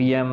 PM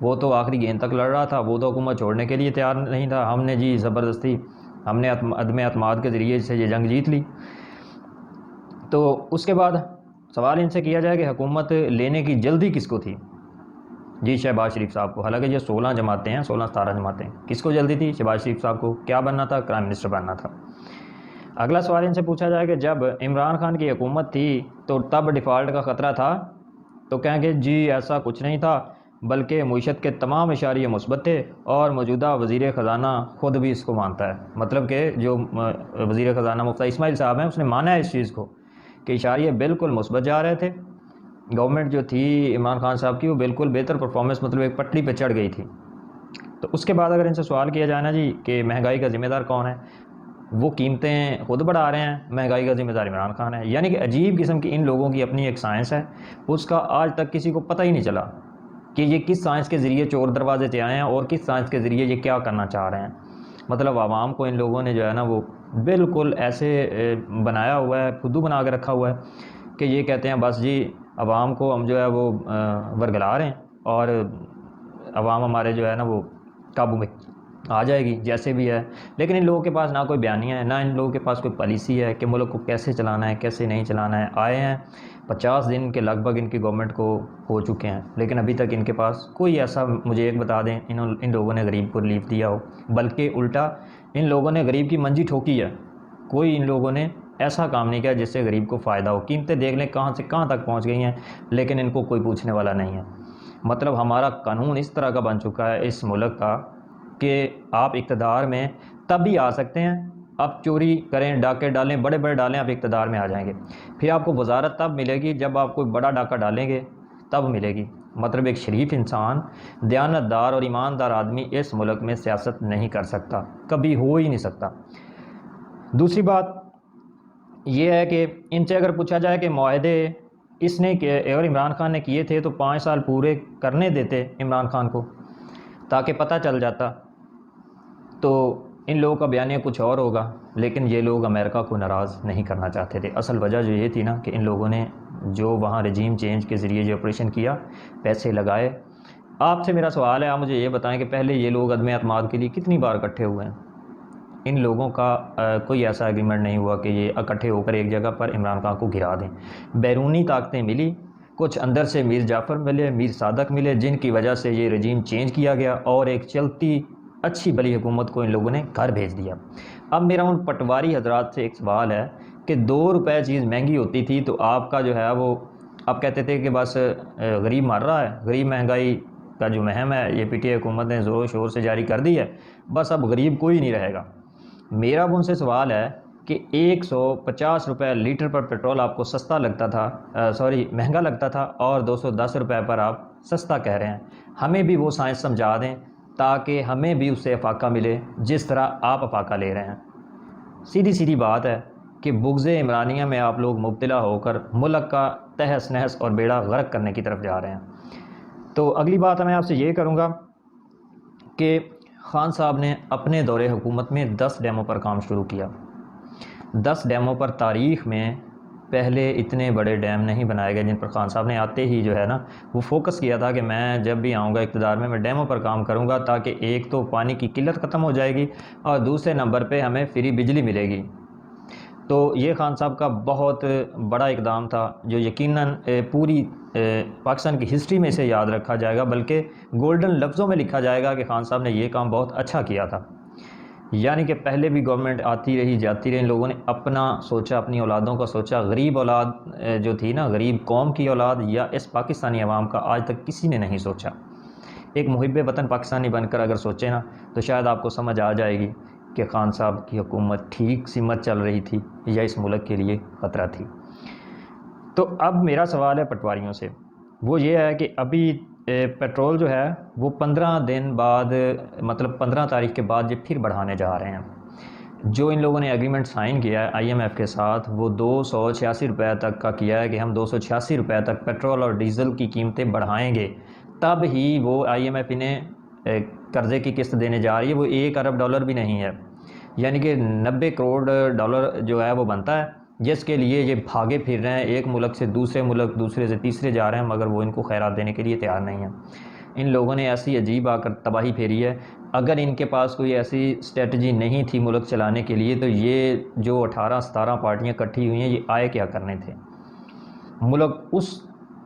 وہ تو آخری گیند تک لڑ رہا تھا، وہ تو حکومت چھوڑنے کے لیے تیار نہیں تھا. ہم نے جی زبردستی ہم نے عدم اعتماد کے ذریعے سے یہ جنگ جیت لی. تو اس کے بعد سوال ان سے کیا جائے کہ حکومت لینے کی جلدی کس کو تھی؟ جی شہباز شریف صاحب کو. حالانکہ یہ 16 جماعتیں ہیں، 16-17 جماعتیں. کس کو جلدی تھی؟ شہباز شریف صاحب کو. کیا بننا تھا؟ کرائم منسٹر بننا تھا. اگلا سوال ان سے پوچھا جائے کہ جب عمران خان کی حکومت تھی تو تب ڈیفالٹ کا خطرہ تھا؟ تو کہیں گے جی ایسا کچھ نہیں تھا، بلکہ معیشت کے تمام اشاریے مثبت تھے، اور موجودہ وزیر خزانہ خود بھی اس کو مانتا ہے. مطلب کہ جو وزیر خزانہ مفتی اسماعیل صاحب ہیں، اس نے مانا ہے اس چیز کو کہ اشاریے بالکل مثبت جا رہے تھے. گورنمنٹ جو تھی عمران خان صاحب کی وہ بالکل بہتر پرفارمنس، مطلب ایک پٹڑی پہ چڑھ گئی تھی. تو اس کے بعد اگر ان سے سوال کیا جائے نا جی کہ مہنگائی کا ذمہ دار کون ہے، وہ قیمتیں خود بڑھا رہے ہیں، مہنگائی کا ذمہ دار عمران خان ہے. یعنی کہ عجیب قسم کی ان لوگوں کی اپنی ایک سائنس ہے، اس کا آج تک کسی کو پتہ ہی نہیں چلا کہ یہ کس سائنس کے ذریعے چور دروازے سے آئے ہیں اور کس سائنس کے ذریعے یہ کیا کرنا چاہ رہے ہیں. مطلب عوام کو ان لوگوں نے جو ہے نا وہ بالکل ایسے بنایا ہوا ہے، فدو بنا کے رکھا ہوا ہے کہ یہ کہتے ہیں بس جی عوام کو ہم جو ہے وہ ورگلا رہے ہیں اور عوام ہمارے جو ہے نا وہ قابو میں آ جائے گی جیسے بھی ہے. لیکن ان لوگوں کے پاس نہ کوئی بیانیہ ہے، نہ ان لوگوں کے پاس کوئی پالیسی ہے کہ ملک کو کیسے چلانا ہے کیسے نہیں چلانا ہے. آئے ہیں 50 دن کے لگ بھگ ان کی گورنمنٹ کو ہو چکے ہیں، لیکن ابھی تک ان کے پاس کوئی ایسا مجھے ایک بتا دیں ان لوگوں نے غریب کو ریلیف دیا ہو. بلکہ الٹا ان لوگوں نے غریب کی منجی ٹھوکی ہے. کوئی ان لوگوں نے ایسا کام نہیں کیا جس سے غریب کو فائدہ ہو. قیمتیں دیکھ لیں کہاں سے کہاں تک پہنچ گئی ہیں، لیکن ان کو کوئی پوچھنے والا نہیں ہے. مطلب ہمارا قانون اس طرح کا بن چکا ہے اس ملک کا کہ آپ اقتدار میں تب بھی آ سکتے ہیں، آپ چوری کریں، ڈاکے ڈالیں، بڑے بڑے ڈالیں، آپ اقتدار میں آ جائیں گے. پھر آپ کو وزارت تب ملے گی جب آپ کوئی بڑا ڈاکہ ڈالیں گے، تب ملے گی. مطلب ایک شریف انسان، دیانتدار اور ایماندار آدمی اس ملک میں سیاست نہیں کر سکتا، کبھی ہو ہی نہیں سکتا. دوسری بات یہ ہے کہ ان سے اگر پوچھا جائے کہ معاہدے اس نے اگر عمران خان نے کیے تھے تو 5 سال پورے کرنے دیتے عمران خان کو تاکہ پتہ چل جاتا، تو ان لوگوں کا بیانیہ کچھ اور ہوگا. لیکن یہ لوگ امریکہ کو ناراض نہیں کرنا چاہتے تھے. اصل وجہ جو یہ تھی نا کہ ان لوگوں نے جو وہاں رجیم چینج کے ذریعے جو آپریشن کیا، پیسے لگائے. آپ سے میرا سوال ہے، آپ مجھے یہ بتائیں کہ پہلے یہ لوگ عدم اعتماد کے لیے کتنی بار اکٹھے ہوئے ہیں؟ ان لوگوں کا کوئی ایسا ایگریمنٹ نہیں ہوا کہ یہ اکٹھے ہو کر ایک جگہ پر عمران خان کو گرا دیں. بیرونی طاقتیں ملی، کچھ اندر سے میر جعفر ملے، میر صادق ملے، جن کی وجہ سے یہ رجیم چینج کیا گیا اور ایک چلتی اچھی بلی حکومت کو ان لوگوں نے گھر بھیج دیا. اب میرا ان پٹواری حضرات سے ایک سوال ہے کہ 2 روپے چیز مہنگی ہوتی تھی تو آپ کا جو ہے وہ آپ کہتے تھے کہ بس غریب مر رہا ہے، غریب مہنگائی کا جو مہم ہے یہ پی ٹی آئی حکومت نے زور و شور سے جاری کر دی ہے، بس اب غریب کوئی نہیں رہے گا. میرا ان سے سوال ہے کہ 150 روپے لیٹر پر پیٹرول آپ کو سستا لگتا تھا، مہنگا لگتا تھا، اور 210 روپے پر آپ سستا کہہ رہے ہیں. ہمیں بھی وہ سائنس سمجھا دیں تاکہ ہمیں بھی اس سے افاقہ ملے جس طرح آپ افاقہ لے رہے ہیں. سیدھی بات ہے کہ بغض عمرانیہ میں آپ لوگ مبتلا ہو کر ملک کا تہس نہس اور بیڑا غرق کرنے کی طرف جا رہے ہیں. تو اگلی بات میں آپ سے یہ کروں گا کہ خان صاحب نے اپنے دور حکومت میں 10 ڈیموں پر کام شروع کیا. 10 ڈیموں پر تاریخ میں پہلے اتنے بڑے ڈیم نہیں بنائے گئے جن پر خان صاحب نے آتے ہی جو ہے نا وہ فوکس کیا تھا کہ میں جب بھی آؤں گا اقتدار میں ڈیموں پر کام کروں گا تاکہ ایک تو پانی کی قلت ختم ہو جائے گی اور دوسرے نمبر پہ ہمیں فری بجلی ملے گی. تو یہ خان صاحب کا بہت بڑا اقدام تھا جو یقیناً پوری پاکستان کی ہسٹری میں اسے یاد رکھا جائے گا، بلکہ گولڈن لفظوں میں لکھا جائے گا کہ خان صاحب نے یہ کام بہت اچھا کیا تھا. یعنی کہ پہلے بھی گورنمنٹ آتی رہی جاتی رہی، ان لوگوں نے اپنا سوچا، اپنی اولادوں کا سوچا. غریب اولاد جو تھی نا، غریب قوم کی اولاد یا اس پاکستانی عوام کا آج تک کسی نے نہیں سوچا. ایک محب وطن پاکستانی بن کر اگر سوچے نا تو شاید آپ کو سمجھ آ جائے گی کہ خان صاحب کی حکومت ٹھیک سمت چل رہی تھی یا اس ملک کے لیے خطرہ تھی. تو اب میرا سوال ہے پٹواریوں سے، وہ یہ ہے کہ ابھی پیٹرول جو ہے وہ 15 دن بعد، مطلب 15 تاریخ کے بعد یہ پھر بڑھانے جا رہے ہیں. جو ان لوگوں نے ایگریمنٹ سائن کیا ہے آئی ایم ایف کے ساتھ وہ 286 روپے تک کا کیا ہے کہ ہم 286 روپے تک پیٹرول اور ڈیزل کی قیمتیں بڑھائیں گے، تب ہی وہ آئی ایم ایف انہیں قرضے کی قسط دینے جا رہی ہے. وہ $1 ارب بھی نہیں ہے، یعنی کہ 90 کروڑ ڈالر جو ہے وہ بنتا ہے، جس کے لیے یہ بھاگے پھر رہے ہیں، ایک ملک سے دوسرے ملک، دوسرے سے تیسرے جا رہے ہیں، مگر وہ ان کو خیرات دینے کے لیے تیار نہیں ہیں. ان لوگوں نے ایسی عجیب آ کر تباہی پھیری ہے. اگر ان کے پاس کوئی ایسی اسٹریٹجی نہیں تھی ملک چلانے کے لیے تو یہ جو 18-17 پارٹیاں اکٹھی ہوئی ہیں یہ آئے کیا کرنے تھے. ملک اس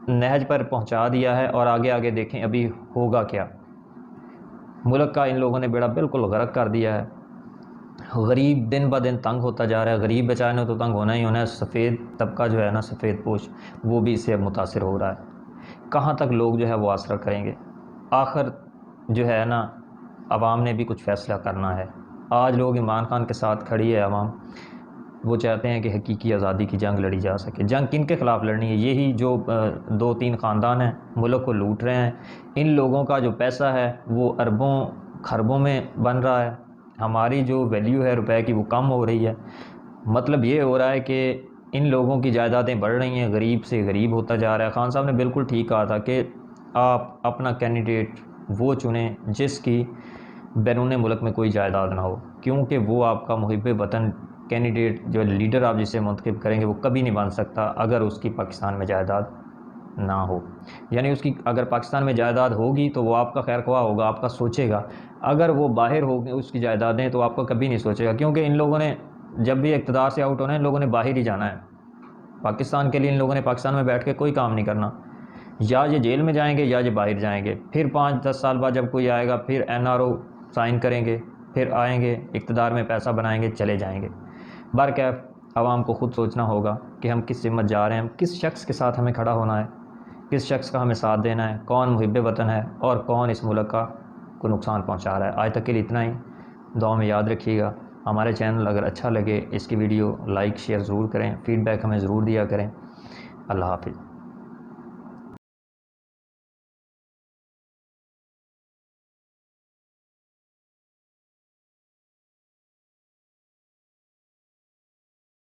نہج پر پہنچا دیا ہے اور آگے آگے دیکھیں ابھی ہوگا کیا. ملک کا ان لوگوں نے بیڑا بالکل غرق کر دیا ہے. غریب دن بہ دن تنگ ہوتا جا رہا ہے. غریب بیچارے نے تو تنگ ہونا ہی ہونا ہے. سفید طبقہ جو ہے نا، سفید پوش، وہ بھی اس سے متاثر ہو رہا ہے. کہاں تک لوگ جو ہے وہ آسرا کریں گے؟ آخر جو ہے نا عوام نے بھی کچھ فیصلہ کرنا ہے. آج لوگ عمران خان کے ساتھ کھڑی ہے عوام. وہ چاہتے ہیں کہ حقیقی آزادی کی جنگ لڑی جا سکے. جنگ کن کے خلاف لڑنی ہے؟ یہی جو 2-3 خاندان ہیں ملک کو لوٹ رہے ہیں. ان لوگوں کا جو پیسہ ہے وہ اربوں خربوں میں بن رہا ہے. ہماری جو ویلیو ہے روپے کی وہ کم ہو رہی ہے. مطلب یہ ہو رہا ہے کہ ان لوگوں کی جائیدادیں بڑھ رہی ہیں، غریب سے غریب ہوتا جا رہا ہے. خان صاحب نے بالکل ٹھیک کہا تھا کہ آپ اپنا کینڈیڈیٹ وہ چنیں جس کی بیرون ملک میں کوئی جائیداد نہ ہو، کیونکہ وہ آپ کا محب وطن کینڈیڈیٹ جو لیڈر آپ جسے منتخب کریں گے وہ کبھی نہیں بن سکتا اگر اس کی پاکستان میں جائیداد نہ ہو. یعنی اس کی اگر پاکستان میں جائیداد ہوگی تو وہ آپ کا خیر خواہ ہوگا، آپ کا سوچے گا. اگر وہ باہر ہوگی اس کی جائیدادیں تو آپ کو کبھی نہیں سوچے گا، کیونکہ ان لوگوں نے جب بھی اقتدار سے آؤٹ ہونا ہے ان لوگوں نے باہر ہی جانا ہے. پاکستان کے لیے ان لوگوں نے پاکستان میں بیٹھ کے کوئی کام نہیں کرنا. یا یہ جیل میں جائیں گے یا یہ باہر جائیں گے. پھر 5-10 سال بعد جب کوئی آئے گا پھر NRO سائن کریں گے، پھر آئیں گے اقتدار میں پیسہ بنائیں گے، چلے جائیں گے. برکیف عوام کو خود سوچنا ہوگا کہ ہم کس سمت جا رہے ہیں، کس شخص کے ساتھ ہمیں کھڑا ہونا ہے، کس شخص کا ہمیں ساتھ دینا ہے، کون محب وطن ہے اور کون اس ملک کو نقصان پہنچا رہا ہے. آج تک کے لیے اتنا ہی. دعا میں یاد رکھیے گا. ہمارے چینل اگر اچھا لگے اس کی ویڈیو لائک شیئر ضرور کریں. فیڈ بیک ہمیں ضرور دیا کریں. اللہ حافظ.